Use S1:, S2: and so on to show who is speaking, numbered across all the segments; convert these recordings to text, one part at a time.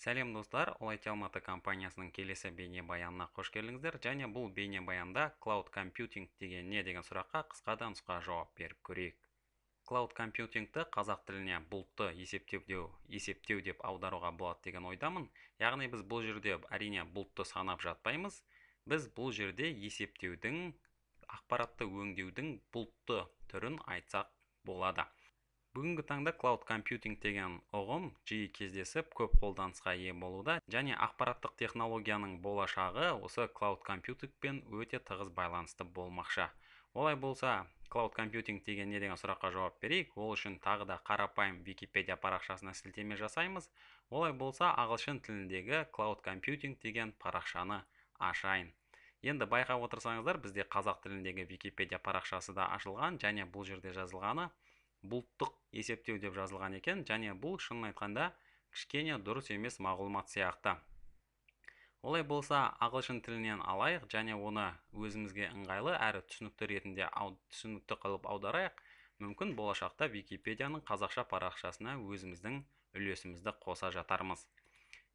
S1: Сәлем достар, Олайт Алматы компаниясының келесі бейнебаянына қош келдіңіздер. Және бұл бейнебаянда Cloud Computing деген не деген сұраққа қысқадан нұсқа жауап беріп көрейік. Cloud Computingті қазақ тіліне бұлтты есептеу деп аударуға болады деген ойдамын. Яғни біз бұл жерде әрине бұлтты санап жатпаймыз. Біз бұл жерде есептеудің, ақпаратты өңдеудің бұлтты түрін айтсақ болады. Бүгінгі таңда Cloud Computing деген ұғым жиі кездесіп, көп қолданысқа ие болуда, және ақпараттық технологияның болашағы осы Cloud Computing пен өте тығыз байланысты болмақшы. Олай болса, Cloud Computing деген не деген сұраққа жауап берейік. Ол үшін тағы да қарапайым Википедия парақшасына сілтеме жасаймыз. Олай болса, ағылшын тіліндегі Cloud Computing деген парақшаны ашайын. Енді байқап отырсаңыздар, бізде қазақ тіліндегі Википедия парақшасы да ашылған, және бұл жерде жазылғаны бұлттық есептеу деп жазылған екен, және бұл шынын айтқанда кішкене дұрыс емес мағлұмат сияқты. Олай болса, ағылшын тілінен алайық, және оны өзімізге ыңғайлы әрі түсінікті ретінде түсінікті қылып аударайық. Мүмкін болашақта Википедияның қазақша парақшасына өзіміздің үлесімізді қоса жатармыз.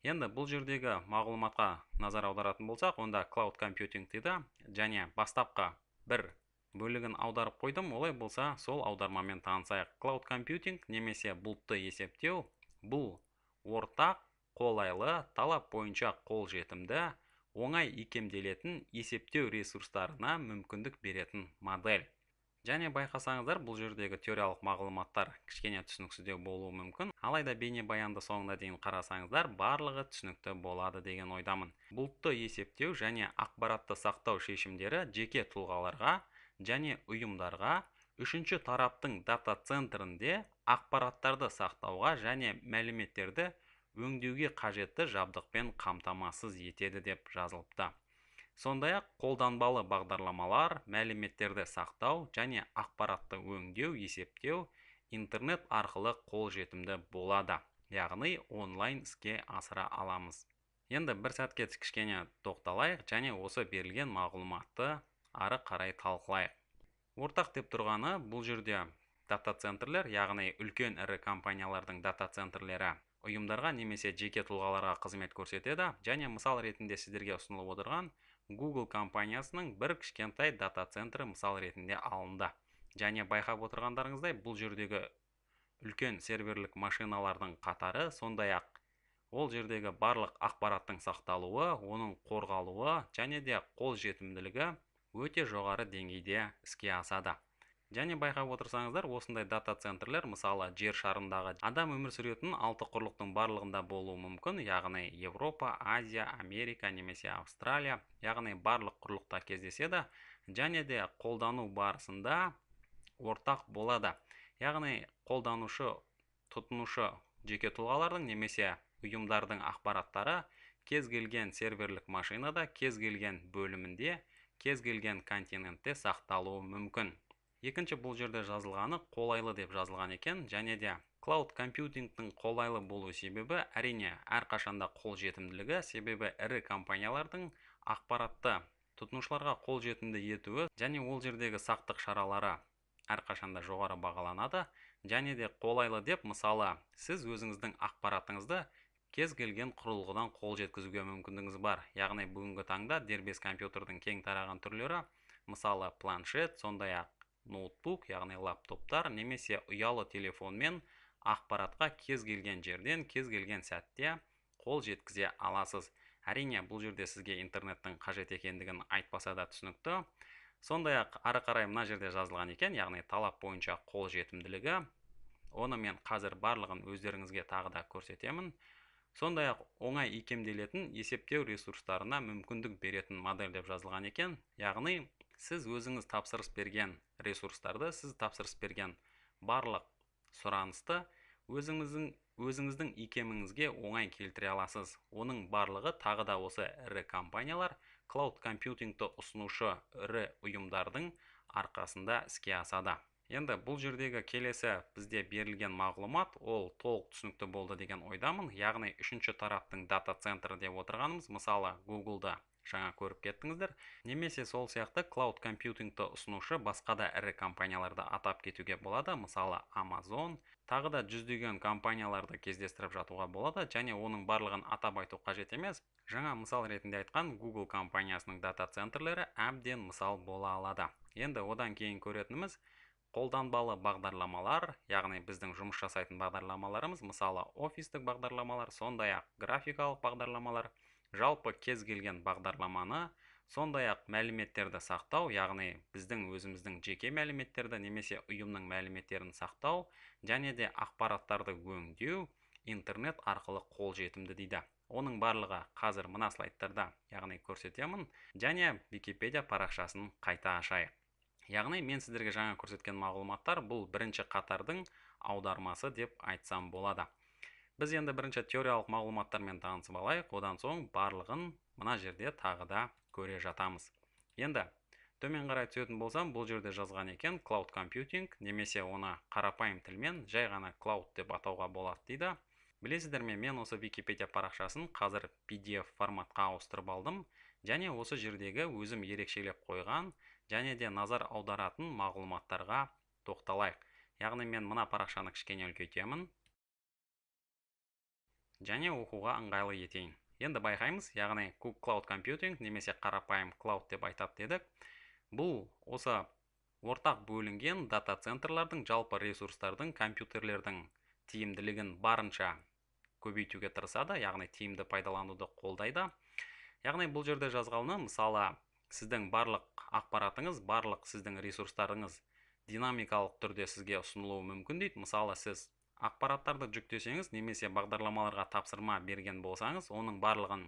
S1: Енді бұл жердегі мағлұматқа назар аударатын болсақ, онда Cloud Computing дейді, және бастапқы бір бөлігін аударып қойдым. Олай болса, сол аудармамен танысайық. Cloud Computing немесе бұлтты есептеу бұл ортақ, қолайлы, талап бойынша қолжетімді, оңай икемделетін есептеу ресурстарына мүмкіндік беретін модель. Және байқасаңыздар, бұл жердегі теориялық мағлұматтар кішкене түсініксіздеу болуы мүмкін. Алайда бейнебаянды соңына дейін қарасаңыздар, барлығы түсінікті болады деген ойдамын. Бұлтты есептеу және ақпаратты сақтау шешімдері жеке тұлғаларға және ұйымдарға үшінші тараптың дата центрінде ақпараттарды сақтауға және мәліметтерді өңдеуге қажетті жабдықпен қамтамасыз етеді деп жазылыпты. Сондай-ақ қолданбалы бағдарламалар, мәліметтерді сақтау және ақпаратты өңдеу, есептеу интернет арқылы қолжетімді болады. Яғни онлайн іске асыра аламыз. Енді бір сәтке кішкене тоқталайық және осы берілген мағлұматты ары қарай талқылайық. Ортақ деп тұрғаны бұл жерде дата центрлер, яғни үлкен ірі компаниялардың дата центрлері ұйымдарға немесе жеке тұлғаларға қызмет көрсетеді, және мысал ретінде сіздерге ұсынылып отырған Google компаниясының бір кішкентай дата центрі мысал ретінде алынды. Және байқап отырғандарыңыздай, бұл жердегі үлкен серверлік машиналардың қатары, сондай-ақ ол жердегі барлық ақпараттың сақталуы, оның қорғалуы және де қолжетімділігі өте жоғары деңгейде іске асады. Және байқап отырсаңыздар, осындай дата центрлер мысалы жер шарындағы адам өмір сүретін 6 құрлықтың барлығында болуы мүмкін, яғни Европа, Азия, Америка немесе Австралия, яғни барлық құрлықта кездеседі, және де қолдану барысында ортақ болады. Яғни қолданушы, тұтынушы жеке тұлғалардың немесе ұйымдардың ақпараттары кез келген серверлік машинада, кез келген бөлімінде, кез келген континентте сақталуы мүмкін. Екінші бұл жерде жазылғаны қолайлы деп жазылған екен, және де Cloud Computingтің қолайлы болу себебі әрине әрқашанда қолжетімділігі, себебі ірі компаниялардың ақпаратты тұтынушыларға қолжетімді етуі және ол жердегі сақтық шаралары әрқашанда жоғары бағаланады. Және де қолайлы деп, мысалы, сіз өзіңіздің ақпаратыңызды кез келген құрылғыдан қол жеткізуге мүмкіндігіңіз бар. Яғни бүгінгі таңда дербес компьютердің кең тараған түрлері, мысалы планшет, сондай-ақ ноутбук, яғни лаптоптар, немесе ұялы телефонмен ақпаратқа кез келген жерден, кез келген сәтте қол жеткізе аласыз. Әрине бұл жерде сізге интернеттің қажет екендігін айтпаса да түсінікті. Сондай-ақ ары қарай мына жерде жазылған екен, яғни талап бойынша қол жетімділігі. Оны мен қазір барлығын өздеріңізге тағы да көрсетемін. Сондай-ақ оңай икемделетін есептеу ресурстарына мүмкіндік беретін модель деп жазылған екен. Яғни сіз өзіңіз тапсырыс берген ресурстарды, сіз тапсырыс берген барлық сұранысты өзіңіздің икеміңізге оңай келтіре аласыз. Оның барлығы тағы да осы ірі компаниялар Cloud Computingті ұсынушы ірі ұйымдардың арқасында іске асады. Енді бұл жердегі келесі бізде берілген мағлұмат, ол толық түсінікті болды деген ойдамын. Яғни үшінші тараптың дата центрі деп отырғанымыз, мысалы Google-да жаңа көріп кеттіңіздер. Немесе сол сияқты клауд компьютингті ұсынушы басқа да ірі компанияларды атап кетуге болады. Мысалы Amazon, тағы да жүздеген компанияларды кездестіріп жатуға болады, және оның барлығын атап айту қажет емес. Жаңа мысал ретінде айтқан Google компаниясының дата центрлері әбден мысал бола алады. Енді одан кейін көретініміз қолданбалы бағдарламалар, яғни біздің жұмыс жасайтын бағдарламаларымыз, мысалы офистік бағдарламалар, сондай-ақ графикалық бағдарламалар, жалпы кез келген бағдарламаны, сондай-ақ мәліметтерді сақтау, яғни біздің өзіміздің жеке мәліметтерді немесе ұйымның мәліметтерін сақтау, және де ақпараттарды өңдеу интернет арқылы қолжетімді дейді. Оның барлығы қазір мына слайдтарда, яғни көрсетемін, және Википедия парақшасын қайта ашайық. Яғни мен сіздерге жаңа көрсеткен мағлұматтар бұл бірінші қатардың аудармасы деп айтсам болады. Біз енді бірінші теориялық мағлұматтармен танысып алайық, одан соң барлығын мына жерде тағы да көре жатамыз. Енді төмен қарай түсетін болсам, бұл жерде жазған екен cloud computing, немесе оны қарапайым тілмен жай ғана cloud деп атауға болады дейді. Білесіздер ме, мен осы Википедия парақшасын қазір PDF форматқа ауыстырып алдым, және осы жердегі өзім ерекшелеп қойған және де назар аударатын мағлұматтарға тоқталайық. Яғни мен мына парақшаны кішкене үлкейтемін және оқуға ыңғайлы етейін. Енді байқаймыз, яғни Cloud Computing немесе қарапайым Cloud деп айтады дедік. Бұл осы ортақ бөлінген дата центрлардың, жалпы ресурстардың, компьютерлердің тиімділігін барынша көбейтуге тырысады, яғни тиімді пайдалануды қолдайды. Яғни бұл жерде жазғаны, мысалы, сіздің барлық ақпаратыңыз, барлық сіздің ресурстарыңыз динамикалық түрде сізге ұсынылуы мүмкін дейді. Мысалы, сіз ақпараттарды жүктесеңіз, немесе бағдарламаларға тапсырма берген болсаңыз, оның барлығын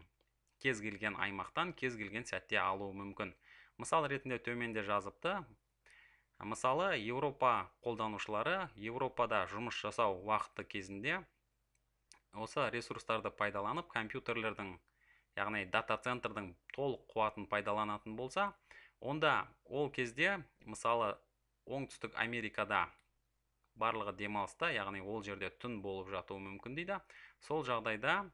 S1: кез келген аймақтан, кез келген сәтте алуы мүмкін. Мысал ретінде төменде жазыпты. Мысалы, Еуропа қолданушылары Еуропада жұмыс жасау уақыты кезінде осы ресурстарды пайдаланып, компьютерлердің, яғни дата центрдің толық қуатын пайдаланатын болса, онда ол кезде, мысалы, оңтүстік Америкада барлығы демалыста, яғни ол жерде түн болып жатуы мүмкін дейді. Сол жағдайда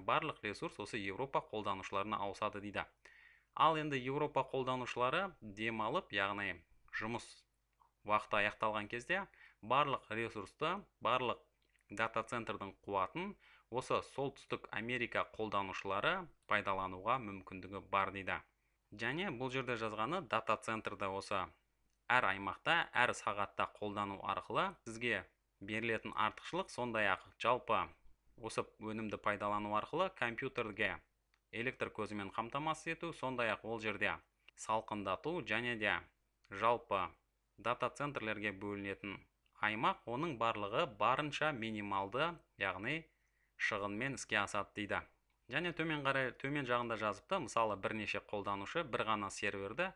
S1: барлық ресурс осы Еуропа қолданушыларына ауысады дейді. Ал енді Еуропа қолданушылары демалып, яғни жұмыс уақыты аяқталған кезде барлық ресурсты, барлық дата центрдің қуатын осы солтүстік Америка қолданушылары пайдалануға мүмкіндігі бар дейді. Және бұл жерде жазғаны дата центрді осы әр аймақта, әр сағатта қолдану арқылы сізге берілетін артықшылық, сондай-ақ жалпы осы өнімді пайдалану арқылы компьютерге электр көзімен қамтамасыз ету, сондай-ақ ол жерде салқындату және де жалпы дата центрлерге бөлінетін аймақ, оның барлығы барынша минималды, яғни шығынмен іске асады дейді. Және төмен жағында жазыпты, мысалы бірнеше қолданушы бір ғана серверді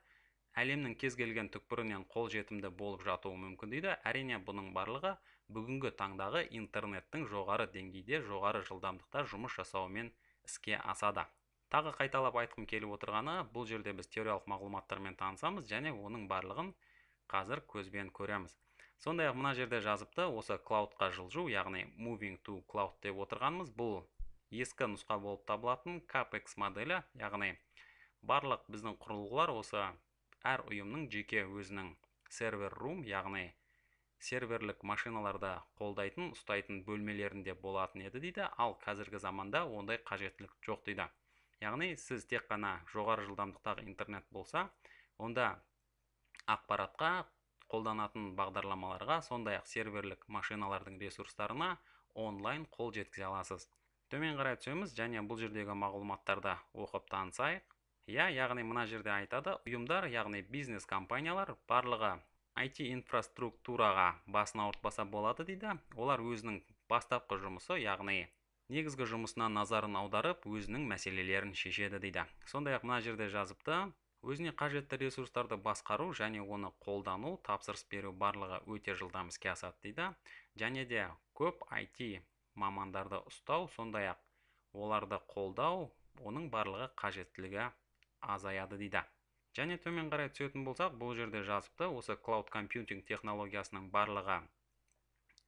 S1: әлемнің кез келген түкпірінен қолжетімді болып жатуы мүмкін дейді. Әрине бұның барлығы бүгінгі таңдағы интернеттің жоғары деңгейде, жоғары жылдамдықта жұмыс жасауымен іске асады. Тағы қайталап айтқым келіп отырғаны, бұл жерде біз теориялық мағлұматтармен танысамыз және оның барлығын қазір көзбен көреміз. Сондай-ақ мына жерде жазыпты, осы cloudқа жылжу, яғни moving to cloud деп отырғанымыз, бұл ескі нұсқа болып табылатын CAPEX моделі, яғни барлық біздің құрылғылар осы әр ұйымның жеке өзінің сервер room, яғни серверлік машиналарды қолдайтын, ұстайтын бөлмелерінде болатын еді дейді, ал қазіргі заманда ондай қажеттілік жоқ дейді. Яғни сіз тек қана жоғары жылдамдықтағы интернет болса, онда ақпаратқа, қолданатын бағдарламаларға, сондай-ақ серверлік машиналардың ресурстарына онлайн қол жеткізе аласыз. Төмен қарай түсеміз және бұл жердегі мағлұматтарды оқып танысайық. Яғни мына жерде айтады, ұйымдар, яғни бизнес компаниялар барлығы IT инфраструктураға басын ауыртпаса болады дейді. Олар өзінің бастапқы жұмысы, яғни негізгі жұмысына назарын аударып, өзінің мәселелерін шешеді дейді. Сондай-ақ мына жерде жазыпты, өзіне қажетті ресурстарды басқару және оны қолдану, тапсырыс беру барлығы өте жылдам іске асады дейді. Және де көп IT мамандарды ұстау, сондай-ақ оларды қолдау, оның барлығы қажеттілігі азаяды дейді. Және төмен қарай түсетін болсақ, бұл жерде жазыпты, осы cloud computing технологиясының барлығы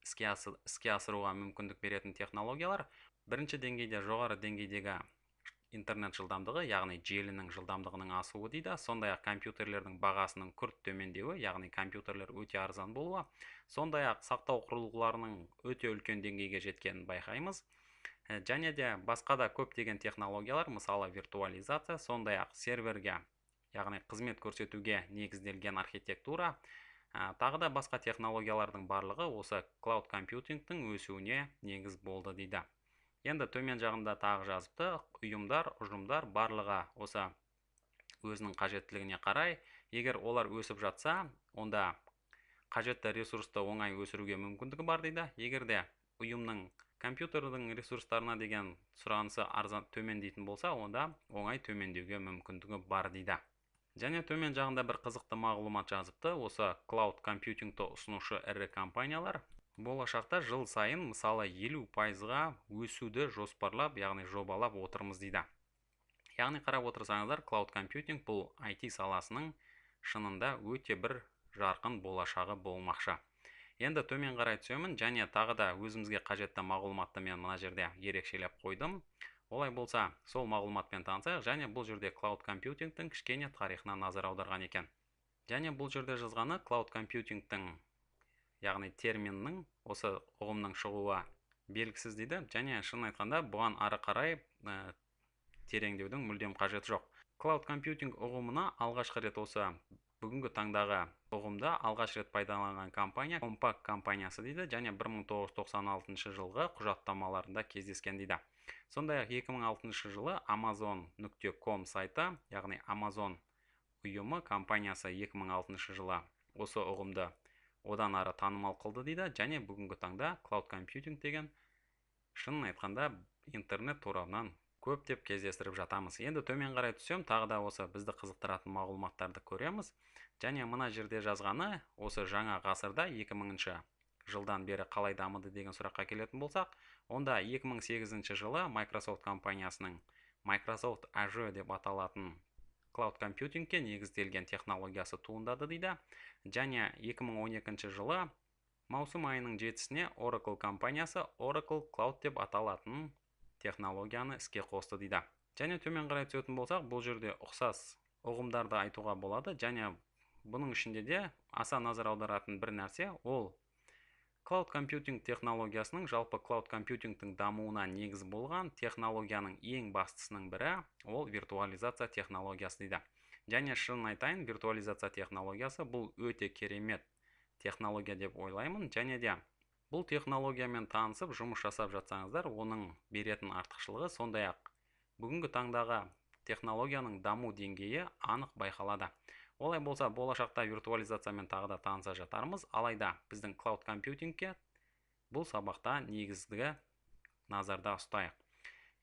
S1: іске асыруға мүмкіндік беретін технологиялар. Бірінші деңгейде жоғары деңгейдегі интернет жылдамдығы, яғни желінің жылдамдығының асуы дейді. Сондай-ақ компьютерлердің бағасының күрт төмендеуі, яғни компьютерлер өте арзан болуы. Сондай-ақ сақтау құрылғыларының өте үлкен деңгейге жеткенін байқаймыз. Және де басқа да көптеген технологиялар, мысалы виртуализация, сондай-ақ серверге, яғни қызмет көрсетуге негізделген архитектура, тағы да басқа технологиялардың барлығы осы клауд компьютингтің өсуіне негіз болды дейді. Енді төмен жағында тағы жазыпты, ұжымдар барлығы осы өзінің қажеттілігіне қарай, егер олар өсіп жатса, онда қажетті ресурсты оңай өсіруге мүмкіндігі бар дейді. Егер де ұйымның компьютердің ресурстарына деген сұранысы арзан төмендейтін болса, онда оңай төмендеуге мүмкіндігі бар дейді. Және төмен жағында бір қызықты мағлұмат жазыпты, осы клауд компьютингті ұсынушы ірі компаниялар болашақта жыл сайын мысалы 50%-ға өсуді жоспарлап, яғни жобалап отырмыз дейді. Яғни қарап отырсаңыздар, клауд компьютинг бұл IT саласының шынында өте бір жарқын болашағы болмақшы. Енді төмен қарай түсемін, және тағы да өзімізге қажетті мағлұматты мен мына жерде ерекшелеп қойдым. Олай болса, сол мағлұматпен танысайық, және бұл жерде клауд компьютингтің кішкене тарихына назар аударған екен. Және бұл жерде жазғаны клауд компьютингтің, яғни терминнің, осы ұғымның шығуы белгісіз дейді, және шын айтқанда бұған ары қарай тереңдеудің мүлдем қажеті жоқ. Клауд компьютинг ұғымына алғашқы рет осы бүгінгі таңдағы ұғымда алғаш рет пайдаланған компания Compaq компаниясы дейді, және 1996 жылғы құжаттамаларында кездескен дейді. Сондай-ақ 2006 жылы Amazon.com сайты, яғни Amazon ұйымы компаниясы 2006 жылы осы ұғымды одан ары танымал қылды дейді, және бүгінгі таңда клауд компьютинг деген шынын айтқанда интернет торабынан көптеп кездестіріп жатамыз. Енді төмен қарай түсем, тағы да осы бізді қызықтыратын мағлұматтарды көреміз. Және мына жерде жазғаны, осы жаңа ғасырда 2000 жылдан бері қалай дамыды деген сұраққа келетін болсақ, онда 2008 жылы Microsoft компаниясының Microsoft Azure деп аталатын клауд компьютингке негізделген технологиясы туындады дейді. Және 2012 жылы маусым айының 7-сіне Oracle компаниясы Oracle Cloud деп аталатын технологияны іске қосты дейді. Және төмен қарай түсетін болсақ, бұл жерде ұқсас ұғымдарды айтуға болады, және бұның ішінде де аса назар аударатын бір нәрсе, ол клауд компьютинг технологиясының, жалпы клауд компьютингтің дамуына негіз болған технологияның ең бастысының бірі, ол виртуализация технологиясы дейді. Және шын айтайын, виртуализация технологиясы бұл өте керемет технология деп ойлаймын, және де бұл технологиямен танысып жұмыс жасап жатсаңыздар, оның беретін артықшылығы, сондай-ақ бүгінгі таңдағы технологияның даму деңгейі анық байқалады. Олай болса, болашақта виртуализациямен тағы да таныса жатармыз, алайда біздің клауд компьютингке бұл сабақта негізгі назарда ұстайық.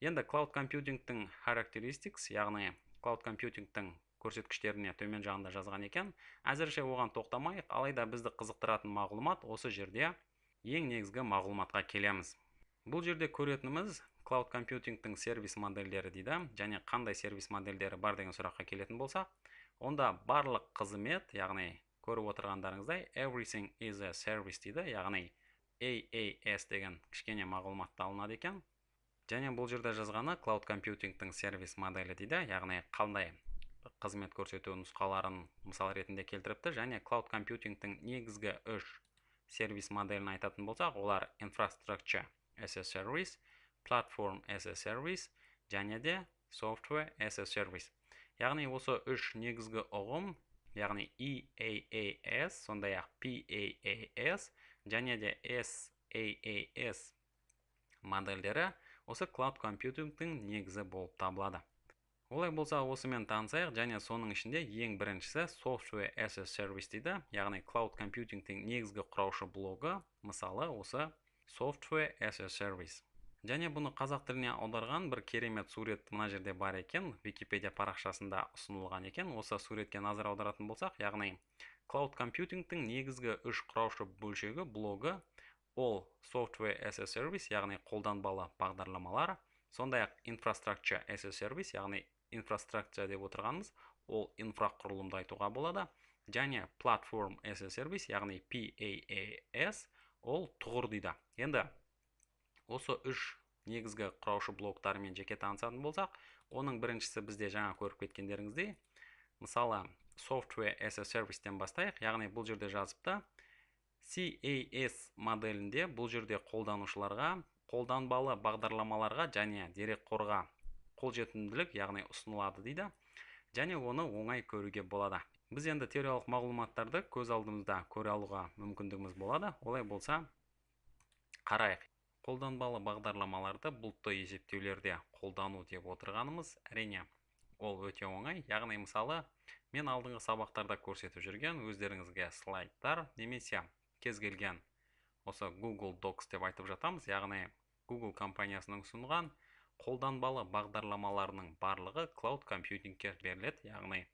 S1: Енді клауд компьютингтің characteristics, яғни клауд компьютингтің көрсеткіштеріне төмен жағында жазған екен. Әзірше оған тоқтамайық, алайда бізді қызықтыратын мағлұмат осы жерде ең негізгі мағлұматқа келеміз. Бұл жерде көретініміз клауд компьютингтің сервис модельдері дейді, және қандай сервис модельдері бар деген сұраққа келетін болсақ, онда барлық қызмет, яғни көріп отырғандарыңыздай everything is a service дейді, яғни AAS деген кішкене мағлұматты алынады екен. Және бұл жерде жазғаны клауд компьютингтің сервис моделі дейді, яғни қандай қызмет көрсету нұсқаларын мысал ретінде келтіріпті. Және клауд компьютингтің негізгі 3 сервис моделін айтатын болсақ, олар infrastructure as a service, platform as a service, және де software as a service. Яғни осы 3 негізгі ұғым, яғни EAAS, сондай-ақ PAAS, және де SaaS модельдері осы клауд компьютингтің негізі болып табылады. Олай болса, осымен танысайық, және соның ішінде ең біріншісі software as a service дейді, яғни клауд компьютингтің негізгі құраушы блогы, мысалы осы software as a service. Және бұны қазақ тіліне аударған бір керемет сурет мына жерде бар екен, Википедия парақшасында ұсынылған екен. Осы суретке назар аударатын болсақ, яғни клауд компьютингтің негізгі 3 құраушы бөлшегі блогы, ол software as a service, яғни қолданбалы бағдарламалар, сондай-ақ infrastructure as a service, яғни инфраструктура деп отырғанымыз, ол инфрақұрылымды айтуға болады, және platform as a service, яғни PaaS, ол тұғыр дейді. Енді осы 3 негізгі құраушы блоктарымен жеке танысатын болсақ, оның біріншісі бізде жаңа көріп кеткендеріңіздей, мысалы Software as a Service-тен бастайық, яғни бұл жерде жазыпты CAS моделінде бұл жерде қолданушыларға қолданбалы бағдарламаларға және дерекқорға қолжетімділік, яғни ұсынылады дейді, және оны оңай көруге болады. Біз енді теориялық мағлұматтарды көз алдымызда көре алуға мүмкіндігіміз болады. Олай болса, қарайық. Қолданбалы бағдарламаларды бұлтты есептеулерде қолдану деп отырғанымыз, әрине, ол өте оңай. Яғни мысалы, мен алдыңғы сабақтарда көрсетіп жүрген өздеріңізге слайдтар немесе кез келген осы Google Docs деп айтып жатамыз, яғни Google компаниясының ұсынған қолданбалы бағдарламаларының барлығы Cloud Computingке беріледі, яғни